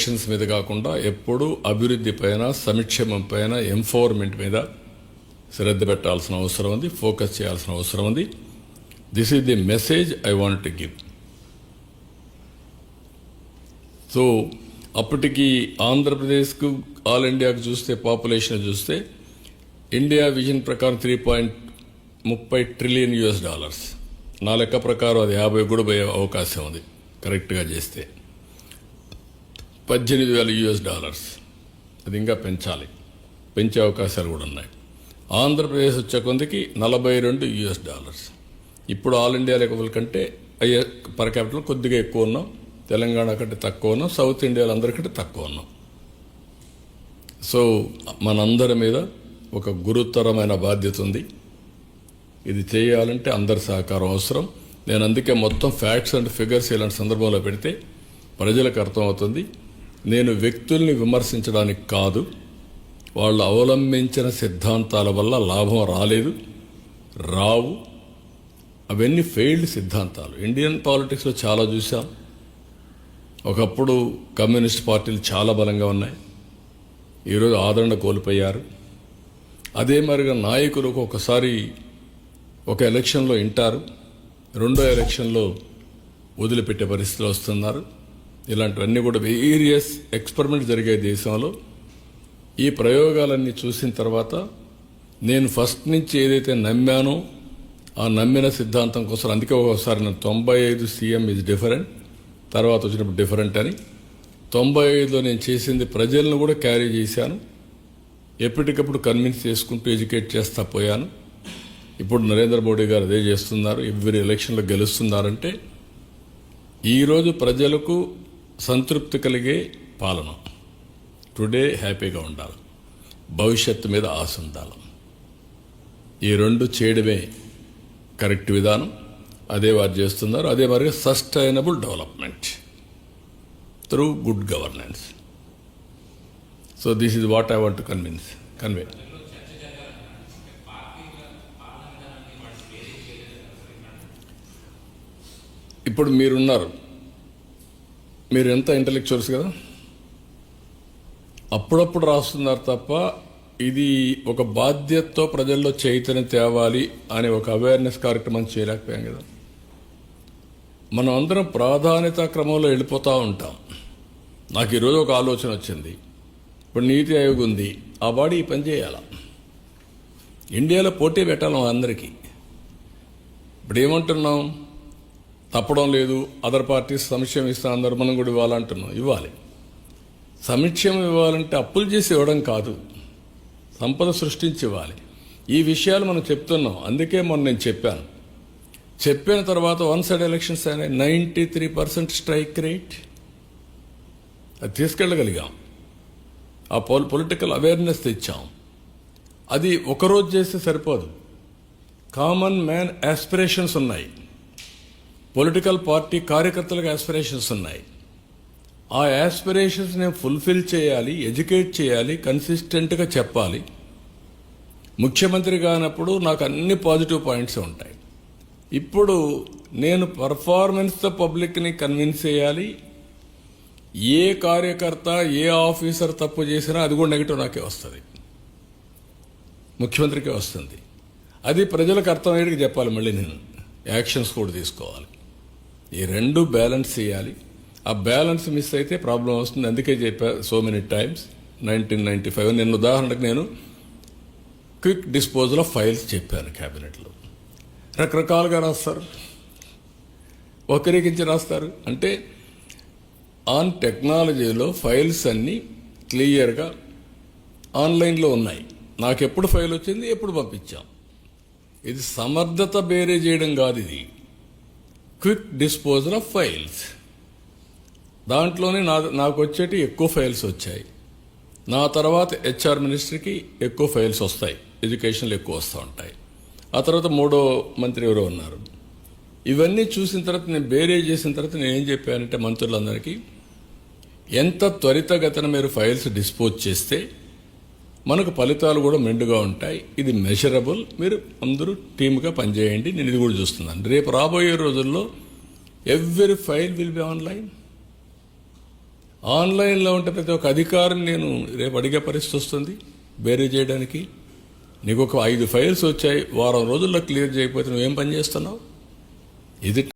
Elections మీద కాకుండా ఎప్పుడూ అభివృద్ధి పైన, సంక్షేమం పైన, ఎంపవర్మెంట్ మీద శ్రద్ధ పెట్టాల్సిన అవసరం ఉంది, ఫోకస్ చేయాల్సిన అవసరం ఉంది. This is the message I want to give. So అప్పటికి ఆంధ్రప్రదేశ్కు, ఆల్ ఇండియాకు చూస్తే, పాపులేషన్ చూస్తే ఇండియా విజన్ ప్రకారం $3.30 ట్రిలియన్. నా లెక్క ప్రకారం అది 50 కూడా పోయే అవకాశం ఉంది కరెక్ట్గా చేస్తే. $18,000. అది ఇంకా పెంచాలి, పెంచే అవకాశాలు కూడా ఉన్నాయి. ఆంధ్రప్రదేశ్ వచ్చే కొందికి $42. ఇప్పుడు ఆల్ ఇండియా లెవెల్ కంటే పర్ క్యాపిటల్ కొద్దిగా ఎక్కువ ఉన్నాం, తెలంగాణ కంటే తక్కువ ఉన్నాం, సౌత్ ఇండియాలో అందరికంటే తక్కువ ఉన్నాం. సో మనందరి మీద ఒక గురుతరమైన బాధ్యత ఉంది. ఇది చేయాలంటే అందరి సహకారం అవసరం. నేను అందుకే మొత్తం ఫ్యాక్ట్స్ అండ్ ఫిగర్స్ ఇలాంటి సందర్భంలో పెడితే ప్రజలకు అర్థమవుతుంది. నేను వ్యక్తుల్ని విమర్శించడానికి కాదు, వాళ్ళు అవలంబించిన సిద్ధాంతాల వల్ల లాభం రాలేదు, రావు. అవన్నీ ఫెయిల్డ్ సిద్ధాంతాలు. ఇండియన్ పాలిటిక్స్లో చాలా చూసాం. ఒకప్పుడు కమ్యూనిస్ట్ పార్టీలు చాలా బలంగా ఉన్నాయి, ఈరోజు ఆదరణ కోల్పోయారు. అదే మరిగా నాయకులు ఒకసారి ఒక ఎలక్షన్లో వింటారు, రెండో ఎలక్షన్లో వదిలిపెట్టే పరిస్థితులు వస్తున్నారు. ఇలాంటివన్నీ కూడా వేరియస్ ఎక్స్పెరిమెంట్ జరిగే దేశంలో. ఈ ప్రయోగాలన్నీ చూసిన తర్వాత నేను ఫస్ట్ నుంచి ఏదైతే నమ్మానో ఆ నమ్మిన సిద్ధాంతం కోసం, అందుకే ఒకసారి నేను 95 సీఎం ఈజ్ డిఫరెంట్, తర్వాత వచ్చినప్పుడు డిఫరెంట్ అని 95లో నేను చేసింది ప్రజలను కూడా క్యారీ చేశాను. ఎప్పటికప్పుడు కన్విన్స్ చేసుకుంటూ ఎడ్యుకేట్ చేస్తా పోయాను. ఇప్పుడు నరేంద్ర మోడీ గారు అదే చేస్తున్నారు, ఎవ్రీ ఎలక్షన్లో గెలుస్తున్నారంటే ఈరోజు ప్రజలకు సంతృప్తి కలిగే పాలన. టుడే హ్యాపీగా ఉండాలి, భవిష్యత్తు మీద ఆశ ఉండాలి. ఈ రెండు చేయడమే కరెక్ట్ విధానం. అదే వారు చేస్తున్నారు. అదే మరి sustainable development through good governance. So this is what I want to convey. ఇప్పుడు మీరున్నారు, మీరు ఎంత ఇంటలెక్చువల్స్ కదా, అప్పుడప్పుడు రాస్తున్నారు తప్ప ఇది ఒక బాధ్యతతో ప్రజల్లో చైతన్యం తేవాలి అనే ఒక అవేర్నెస్ కార్యక్రమం చేయలేకపోయాం కదా. మనం అందరం ప్రాధాన్యత క్రమంలో వెళ్ళిపోతూ ఉంటాం. నాకు ఈరోజు ఒక ఆలోచన వచ్చింది. ఇప్పుడు నీతి ఆయోగ్ ఉంది, ఆ బాడీ ఈ పని చేయాల, ఇండియాలో పోటీ పెట్టాలి అందరికీ. ఇప్పుడు ఏమంటున్నాం, తప్పడం లేదు, అదర్ పార్టీస్ సంక్షేమం ఇస్తాం, అందరు మనం కూడా ఇవ్వాలంటున్నాం. ఇవ్వాలి. సంక్షేమం ఇవ్వాలంటే అప్పులు చేసి ఇవ్వడం కాదు, సంపద సృష్టించి ఇవ్వాలి. ఈ విషయాలు మనం చెప్తున్నాం. అందుకే మొన్న నేను చెప్పిన తర్వాత 1 సైడ్ ఎలక్షన్స్ అయినాయి, 93% స్ట్రైక్ రేట్. అది తీసుకెళ్ళగలిగాం. ఆ పొలిటికల్ అవేర్నెస్ తెచ్చాం. అది ఒకరోజు చేస్తే సరిపోదు. కామన్ మ్యాన్ ఆస్పిరేషన్స్ ఉన్నాయి, పొలిటికల్ పార్టీ కార్యకర్తలకు ఆస్పిరేషన్స్ ఉన్నాయి. ఆ ఆస్పిరేషన్స్ నేను ఫుల్ఫిల్ చేయాలి, ఎడ్యుకేట్ చేయాలి, కన్సిస్టెంట్గా చెప్పాలి. ముఖ్యమంత్రి కానప్పుడు నాకు అన్ని పాజిటివ్ పాయింట్స్ ఉంటాయి. ఇప్పుడు నేను పర్ఫార్మెన్స్తో పబ్లిక్ని కన్విన్స్ చేయాలి. ఏ కార్యకర్త, ఏ ఆఫీసర్ తప్పు చేసినా అది కూడా నెగిటివ్ నాకే వస్తుంది, ముఖ్యమంత్రికే వస్తుంది. అది ప్రజలకు అర్థమయ్యేటికి చెప్పాలి. మళ్ళీ నేను యాక్షన్స్ కూడా తీసుకోవాలి. ఈ రెండు బ్యాలెన్స్ చేయాలి. ఆ బ్యాలెన్స్ మిస్ అయితే ప్రాబ్లం వస్తుంది. అందుకే చెప్పా సో మెనీ టైమ్స్. 1995 నిన్న ఉదాహరణకు నేను క్విక్ డిస్పోజల్ ఆఫ్ ఫైల్స్ చెప్పాను క్యాబినెట్లో. రకరకాలుగా రాస్తారు, వక్రీకరించి రాస్తారు. అంటే ఆన్ టెక్నాలజీలో ఫైల్స్ అన్నీ క్లియర్గా ఆన్లైన్లో ఉన్నాయి. నాకు ఎప్పుడు ఫైల్ వచ్చింది, ఎప్పుడు పంపించాం. ఇది సమర్థత బేరే చేయడం కాదు, ఇది క్విక్ డిస్పోజల్ ఆఫ్ ఫైల్స్. దాంట్లోనే నాకు వచ్చేటి ఎక్కువ ఫైల్స్ వచ్చాయి. నా తర్వాత హెచ్ఆర్ మినిస్ట్రీకి ఎక్కువ ఫైల్స్ వస్తాయి, ఎడ్యుకేషన్లో ఎక్కువ వస్తూ ఉంటాయి. ఆ తర్వాత మూడో మంత్రి ఎవరో ఉన్నారు. ఇవన్నీ చూసిన తర్వాత నేను బేరే చేసిన తర్వాత నేను ఏం చెప్పానంటే మంత్రులందరికీ, ఎంత త్వరితగతిన మీరు ఫైల్స్ డిస్పోజ్ చేస్తే మనకు ఫలితాలు కూడా మెండుగా ఉంటాయి. ఇది మెజరబుల్. మీరు అందరూ టీమ్గా పనిచేయండి. నేను ఇది కూడా చూస్తున్నాను. రేపు రాబోయే రోజుల్లో every file will be online. ఆన్లైన్లో ఉంటే ప్రతి ఒక్క అధికారిని నేను రేపు అడిగే పరిస్థితి వస్తుంది బేరీ చేయడానికి. నీకు ఒక 5 ఫైల్స్ వచ్చాయి, వారం రోజుల్లో క్లియర్ చేయకపోతే నువ్వేం పని చేస్తున్నావు? ఇది